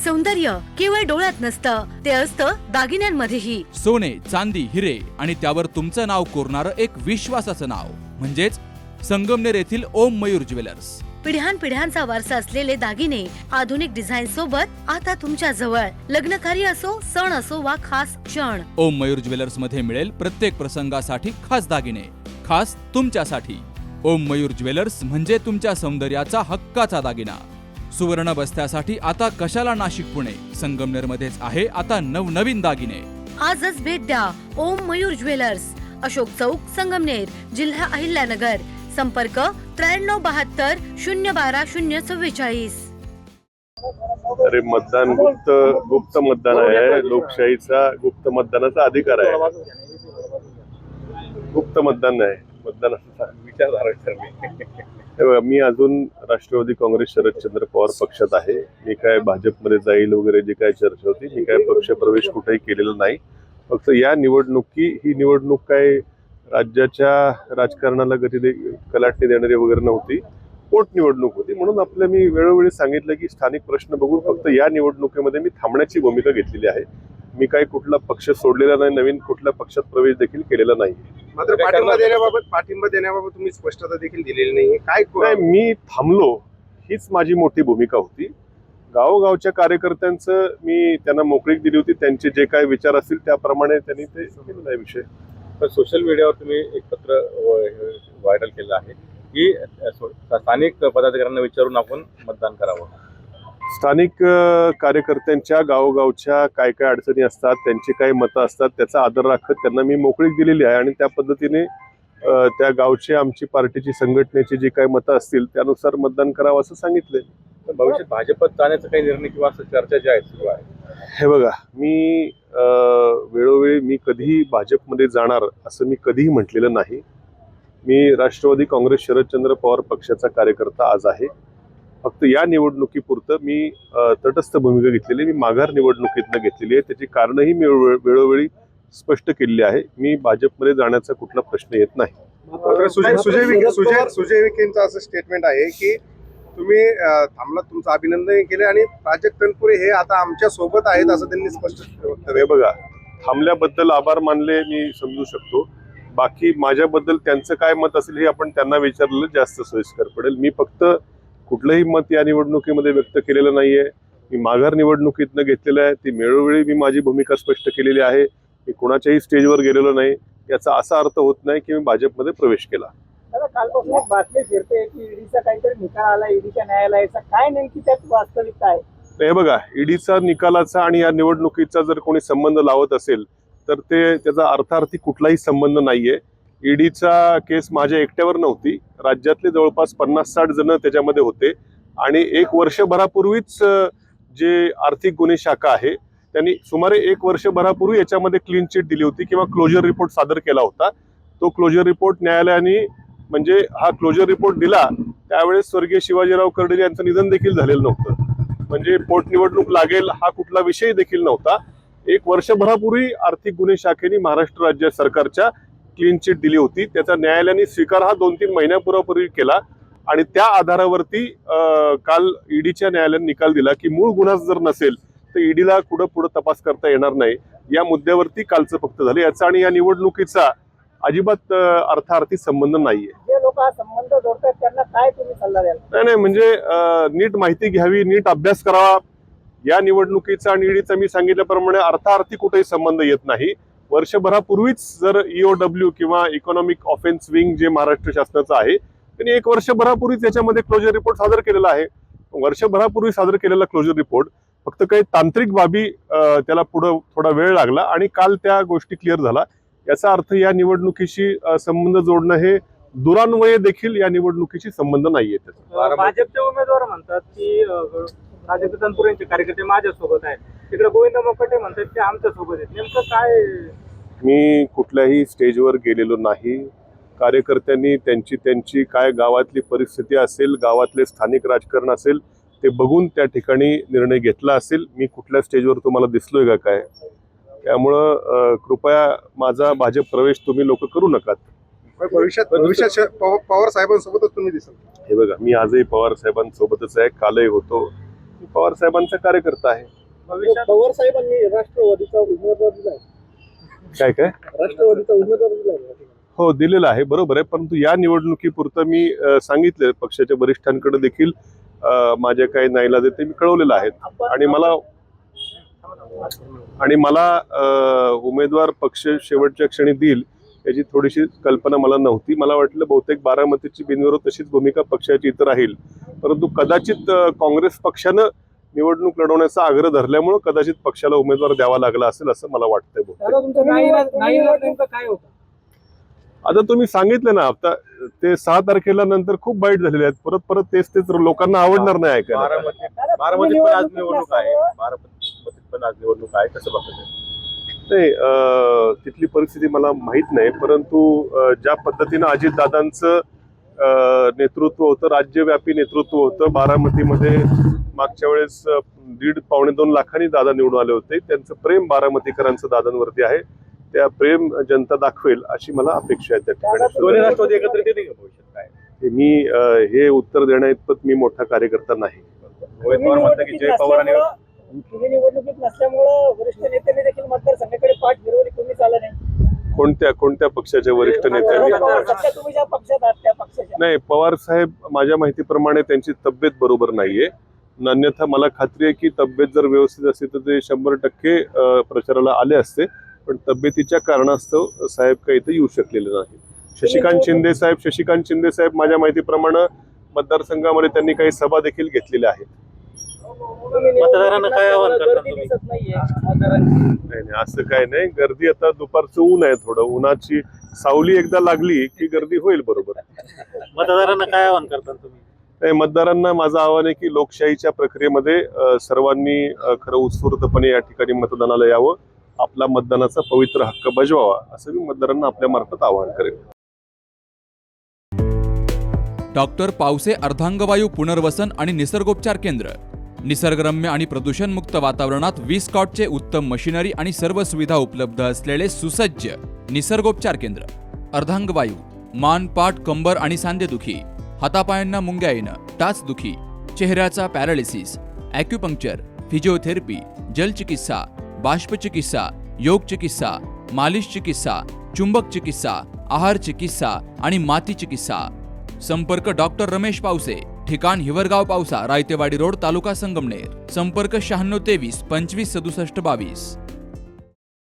सौंदर्य केवळ डोळ्यात नसतं, ते असतं दागिन्यांमध्येही. सोने, चांदी, हिरे आणि त्यावर तुमचं नाव कोरणारं एक विश्वासाचं नाव म्हणजेच संगमनेर येथील ओम मयूर ज्वेलर्स. पिढ्यानपिढ्यांचा वारसा असलेले दागिने आधुनिक डिझाईन सोबत आता तुमच्या जवळ. लग्नकार्य असो, सण असो वा खास क्षण, ओम मयूर ज्वेलर्स मध्ये मिळेल प्रत्येक प्रसंगासाठी खास दागिने, खास तुमच्यासाठी. ओम मयूर ज्वेलर्स म्हणजे तुमच्या सौंदर्याचा हक्काचा दागिना. सुवर्ण बस्त्यासाठी आता कशाला नाशिक पुणे, संगमनेर मध्येच आहे आता नवनवीन दागिने. आजच भेट द्या ओम मयूर ज्वेलर्स, अशोक चौक, संगमनेर, जिल्हा अहिल्यानगर. संपर्क 9372 012 044. अरे मतदान गुप्त मतदान आहे. लोकशाहीचा गुप्त मतदानाचा अधिकार आहे. गुप्त मतदान नाही, मतदानाचा विचारधारा. मी अजून राष्ट्रवादी काँग्रेस शरदचंद्र पवार पक्षात आहे. मी काय भाजपमध्ये जाईल वगैरे जी काय चर्चा होती, मी काय पक्ष प्रवेश कुठेही केलेला नाही. फक्त या ही निवडणूक काय राज्याच्या राजकारणाला कलाटणी देणारी वगैरे नव्हती, पोटनिवडणूक होती. म्हणून मी वेळोवेळी सांगितलं की स्थानिक प्रश्न बघून फक्त या निवडणुकीमध्ये मी थांबण्याची भूमिका घेतलेली आहे. मी काही कुठला पक्ष सोडलेला नाही, नवीन कुठल्या पक्षात प्रवेश देखील केलेला नाही. मात्र पाठिंबा देण्याबाबत तुम्ही स्पष्टता देखील दिलेली नाही. काय मी थांबलो हीच माझी मोठी भूमिका होती. गावोगावच्या कार्यकर्त्यांचं मी त्यांना मोकळीक दिली होती. त्यांचे जे काय विचार असतील त्याप्रमाणे त्यांनी ते केलेला आहे विषय. पण सोशल मीडियावर तुम्ही एक पत्र व्हायरल केलं आहे की स्थानिक पदाधिकाऱ्यांना विचारून आपण मतदान करावं. स्थानिक कार्यकर्त्यांच्या गावोगावच्या काय काय अडचणी असतात, त्यांची काय मतं असतात, त्याचा आदर राखत त्यांना मी मोकळीक दिलेली आहे आणि त्या पद्धतीने त्या गावचे आमची पार्टीची संघटनेची जी काही मतं असतील त्यानुसार मतदान करावं असं सांगितलंय. भविष्यात भाजपत जाण्याचा काही निर्णय किंवा असं चर्चा जी आहे सुरू आहे? हे बघा, मी वेळोवेळी मी कधीही भाजपमध्ये जाणार असं मी कधीही म्हटलेलं नाही. मी राष्ट्रवादी काँग्रेस शरदचंद्र पवार पक्षाचा कार्यकर्ता आज आहे. फक्त या निवडणुकीपुरतं मी तटस्थ भूमिका घेतलेली, मी माघार निवडणुकीतनं घेतलेली आहे. त्याची कारणही मी वेळोवेळी स्पष्ट केलेली आहे. मी भाजपमध्ये जाण्याचा कुठला प्रश्न येत नाही. सुजय विखेंचं असं स्टेटमेंट आहे की तुम्ही थांबलात, तुमचं अभिनंदन केलं आणि प्राजक्त तनपुरे हे आता आमच्या सोबत आहेत असं त्यांनी स्पष्ट वक्तव्य. हे बघा, थांबल्याबद्दल आभार मानले मी समजू शकतो. बाकी माझ्याबद्दल त्यांचं काय मत असेल हे आपण त्यांना विचारलेलं जास्त सोयीस्कर पडेल. मी फक्त कुठलंही मत या निवडणुकीमध्ये व्यक्त केलेलं नाहीये. मी माघार निवडणुकीतनं घेतलेलं आहे. ती वेळोवेळी मी माझी भूमिका स्पष्ट केलेली आहे. मी कोणाच्याही स्टेजवर गेलेलो नाही. याचा असा अर्थ होत नाही की मी भाजपमध्ये प्रवेश केला. कालपासून एक बातमी फिरते की ईडीचा काहीतरी निकाल आला, ईडीच्या न्यायालयाचा. काय नेमकी त्यात वास्तविकता आहे? हे बघा, ईडीचा निकालाचा आणि या निवडणुकीचा जर कोणी संबंध लावत असेल तर त्याचा अर्थार्थी कुठलाही संबंध नाहीये. ईडीचा केस माझ्या एकट्यावर नव्हती. राज्यातले जवळपास 50-60 जण त्याच्यामध्ये होते आणि 1 वर्षभरापूर्वीच जे आर्थिक गुन्हे शाखा आहे त्यांनी सुमारे 1 वर्षभरापूर्वी याच्यामध्ये क्लीन चिट दिली होती किंवा क्लोजर रिपोर्ट सादर केला होता. तो क्लोजर रिपोर्ट न्यायालयाने म्हणजे हा क्लोजर रिपोर्ट दिला त्यावेळेस स्वर्गीय शिवाजीराव कर्डिले यांचं निधन देखील झालेलं नव्हतं. म्हणजे पोटनिवडणूक लागेल हा कुठला विषय देखील नव्हता. 1 वर्षभरापूर्वी आर्थिक गुन्हे शाखेने महाराष्ट्र राज्य सरकारच्या क्लीन चिट दिली होती. त्याचा न्यायालयाने स्वीकार हा 2-3 महिन्यापूर्वी केला आणि त्या आधारावरती काल ईडीच्या न्यायालयाने निकाल दिला की मूळ गुन्हा जर नसेल तर ईडीला पुढे तपास करता येणार नाही. या मुद्द्यावरती कालचं फक्त झालं. याचा आणि या निवडणुकीचा अजिबात अर्थार्थी संबंध नाहीये. जे लोक हा संबंध जोडतात त्यांना काय तुम्ही सल्ला द्याल? नाही म्हणजे नीट माहिती घ्यावी, नीट अभ्यास करावा. या निवडणुकीचा आणि ईडीचा मी सांगितल्याप्रमाणे अर्थार्थी कुठेही संबंध येत नाही. वर्षभरापूर्वीच जर EOW किंवा इकॉनॉमिक ऑफेन्स विंग जे महाराष्ट्र शासनाचं आहे त्यांनी 1 वर्षभरापूर्वीच याच्यामध्ये क्लोजर रिपोर्ट सादर केलेला आहे. वर्षभरापूर्वी सादर केलेला क्लोजर रिपोर्ट फक्त काही तांत्रिक बाबी त्याला पुढं थोडा वेळ लागला आणि काल त्या गोष्टी क्लिअर झाला. याचा अर्थ या निवडणुकीशी संबंध जोडणं हे दुरान्वये देखील या निवडणुकीशी संबंध नाहीये. भाजपचे उमेदवार म्हणतात की प्राजक्त तनपुरेंचे कार्यकर्ते माझ्यासोबत आहेत, तिकडे गोविंद मोकटे म्हणतात ते आमच्या सोबत आहेत. नेमकं काय? मी कुठल्याही स्टेजवर गेलेलो नाही. कार्यकर्त्यांनी त्यांची काय गावातली परिस्थिती असेल, गावातले स्थानिक राजकारण असेल ते बघून त्या ठिकाणी निर्णय घेतला असेल. मी कुठल्या स्टेजवर तुम्हाला दिसलोय का काय? त्यामुळं कृपया माझा भाजप प्रवेश तुम्ही लोक करू नका. भविष्यात पवार साहेबांसोबतच तुम्ही दिसाल? हे बघा, मी आजही पवार साहेबांसोबतच आहे, कालही होतो. मी पवार साहेबांचा कार्यकर्ता आहे. पवार साहेबांनी राष्ट्रवादीचा उमेदवार दिलाय. काय राष्ट्रवादीचा उमेदवार दिलाय. हो, दिलेला आहे, बरोबर आहे. परंतु या निवडणुकीपुरतं मी सांगितलं पक्षाच्या वरिष्ठांकडे देखील माझ्या काही नाईलाज ते मी कळवलेलं आहे. आणि मला उमेदवार पक्ष शेवटच्या क्षणी देईल याची थोडीशी कल्पना मला नव्हती. मला वाटलं बहुतेक बारामतीची बिनविरोध तशीच भूमिका पक्षाची इतर राहील. परंतु कदाचित काँग्रेस पक्षानं निवडणूक लढवण्याचा आग्रह धरल्यामुळे कदाचित पक्षाला उमेदवार द्यावा लागला असेल असं मला वाटतंय. आता तुम्ही सांगितलं ना, आता ते 6 तारखेला नंतर खूप वाईट झालेले आहेत. परत तेच लोकांना आवडणार नाही ऐकायला. बारामतीत पण आज निवडणूक आहे. बारामतीत पण आज निवडणूक आहे. कसं बघताय? नाही, तिथली परिस्थिती मला माहित नाही. परंतु ज्या पद्धतीनं अजितदादांचं नेतृत्व होतं, राज्यव्यापी नेतृत्व होतं, बारामतीमध्ये मागच्या वेळेस 1.5-2 लाखांनी दादा निवडून आले होते. त्यांचं प्रेम बारामतीकरांचं दादांवरती आहे. त्या प्रेम जनता दाखवेल अशी मला अपेक्षा आहे त्या ठिकाणी. दोन्ही राष्ट्रवादी एकत्रित येतील का भविष्यात? काय मी हे उत्तर देण्याइतपत मी मोठा कार्यकर्ता नाही. रोहित पवार म्हणतात की जय पवार आणि तुम्ही निवडणुकीत नसल्यामुळं वरिष्ठ नेत्यांनी देखील मतदारसंघाकडे पाठ फिरवली, तुम्ही चाललं नाही. कोणत्या पक्षाच्या वरिष्ठ नेत्यांनी? तुम्ही ज्या पक्षात आहात त्या पक्षाच्या. नाही, पवार साहेब माझ्या माहितीप्रमाणे त्यांची तब्येत बरोबर नाहीये. अन्यथा मला खात्री आहे की तब्येत जर व्यवस्थित असती तर ते 100% प्रचाराला आले असते. पण तब्येतीच्या कारणास्तव साहेब काही इथे येऊ शकलेले नाही. शशिकांत शिंदे साहेब माझ्या माहितीप्रमाणे मतदारसंघामध्ये त्यांनी काही सभा देखील घेतलेल्या आहेत. मतदारांना काय आव्हान करतात? नाही, असं काय नाही. गर्दी आता दुपारचं ऊन आहे, थोडं उन्हाची सावली एकदा लागली की गर्दी होईल बरोबर. मतदारांना काय आव्हान करतात तुम्ही? नाही, मतदारांना माझं आव्हान आहे की लोकशाहीच्या प्रक्रियेमध्ये सर्वांनी खरं उत्स्फूर्तपणे या ठिकाणी मतदानाला यावं, आपला मतदानाचा पवित्र हक्क बजवावा असं मी मतदारांना आपल्या मार्फत आवाहन करेन. डॉक्टर पावसे अर्धांगवायू पुनर्वसन आणि निसर्गोपचार केंद्र. निसर्गरम्य आणि प्रदूषणमुक्त वातावरणात 20 कॉटचे उत्तम मशिनरी आणि सर्व सुविधा उपलब्ध असलेले सुसज्ज निसर्गोपचार केंद्र. अर्धांगवायू, मान, पाठ, कंबर आणि सांधेदुखी, हातापायांना मुंग्या येणं, टाचदुखी, चेहऱ्याचा पॅरालिसिस, ॲक्युपंक्चर, फिजिओथेरपी, जलचिकित्सा, बाष्पचिकित्सा, योग चिकित्सा, मालिश चिकित्सा, चुंबक चिकित्सा, आहार चिकित्सा आणि माती चिकित्सा. संपर्क डॉक्टर रमेश पावसे, ठिकाण हिवरगाव पावसा, रायतेवाडी रोड, तालुका संगमनेर. संपर्क 9623 25 67 22.